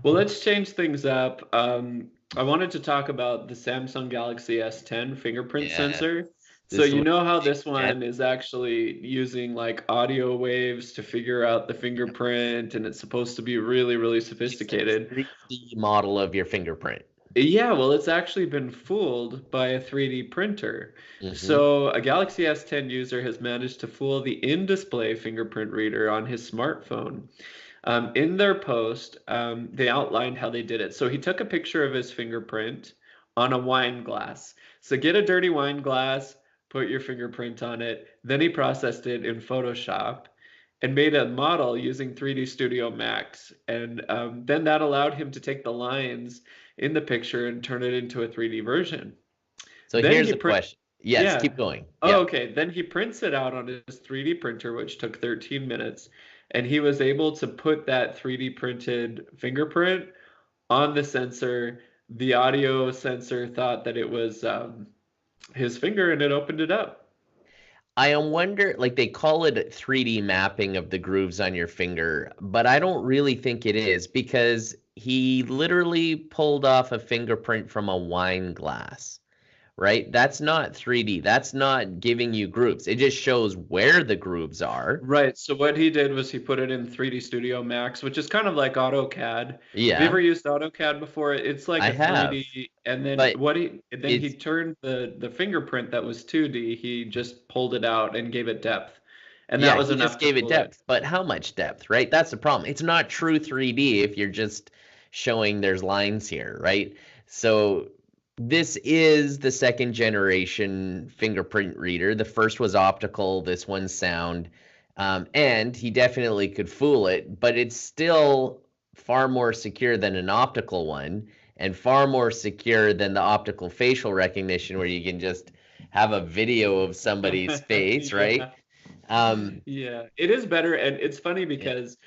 Well, let's change things up. I wanted to talk about the Samsung Galaxy S10 fingerprint Yes, sensor. So this you looks know how big, this Jen. one is actually using like audio waves to figure out the fingerprint, and it's supposed to be really, really It's a sophisticated. 3D model of your fingerprint. Yeah, well, it's actually been fooled by a 3D printer. Hmm. So, a Galaxy S10 user has managed to fool the in-display fingerprint reader on his smartphone. In their post, they outlined how they did it. So, he took a picture of his fingerprint on a wine glass. So, get a dirty wine glass, put your fingerprint on it. Then he processed it in Photoshop and made a model using 3D Studio Max. And then that allowed him to take the lines in the picture and turn it into a 3D version. So Then here's he the print, question. Yes, yeah. keep going. Oh, Yeah. okay. Then he prints it out on his 3D printer, which took 13 minutes, and he was able to put that 3D printed fingerprint on the sensor. The audio sensor thought that it was his finger, and it opened it up. I wonder, like they call it 3D mapping of the grooves on your finger, but I don't really think it is because he literally pulled off a fingerprint from a wine glass, right? That's not 3D. That's not giving you grooves. It just shows where the grooves are. Right. So what he did was he put it in 3D Studio Max, which is kind of like AutoCAD. Have you Yeah, ever used AutoCAD before? It's like I a have, 3D, and then but he it's turned the fingerprint that was 2D, he just pulled it out and gave it depth. And that yeah, was he enough just to gave it fool it. depth. But how much depth, right? That's the problem. It's not true 3D if you're just showing there's lines here, right? So this is the second generation fingerprint reader. The first was optical, this one's sound. And he definitely could fool it, but it's still far more secure than an optical one and far more secure than the optical facial recognition where you can just have a video of somebody's face, right? Yeah. Um, Yeah, it is better, and it's funny yeah. because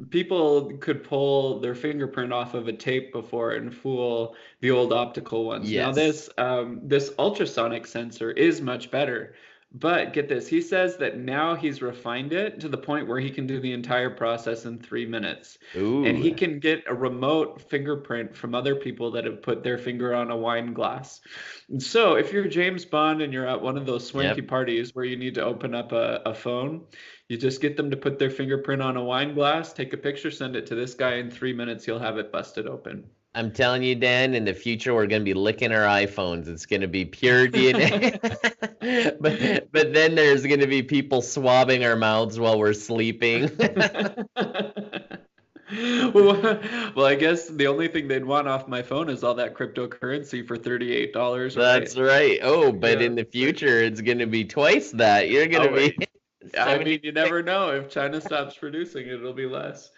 people could pull their fingerprint off of a tape before and fool the old optical ones. Now Yes. this ultrasonic sensor is much better, but get this, he says that now he's refined it to the point where he can do the entire process in 3 minutes, and Ooh. he can get a remote fingerprint from other people that have put their finger on a wine glass. And so if you're James Bond and you're at one of those swanky Yep. parties where you need to open up a phone, you just get them to put their fingerprint on a wine glass, take a picture, send it to this guy. In 3 minutes, you'll have it busted open. I'm telling you, Dan, in the future we're gonna be licking our iPhones. It's gonna be pure DNA. But then there's gonna be people swabbing our mouths while we're sleeping. Well, I guess the only thing they'd want off my phone is all that cryptocurrency for $38, right? That's right. Oh, but Yeah. in the future it's gonna be twice that. You're gonna Oh, be I mean, you 76. never know. If China stops producing it, it'll be less.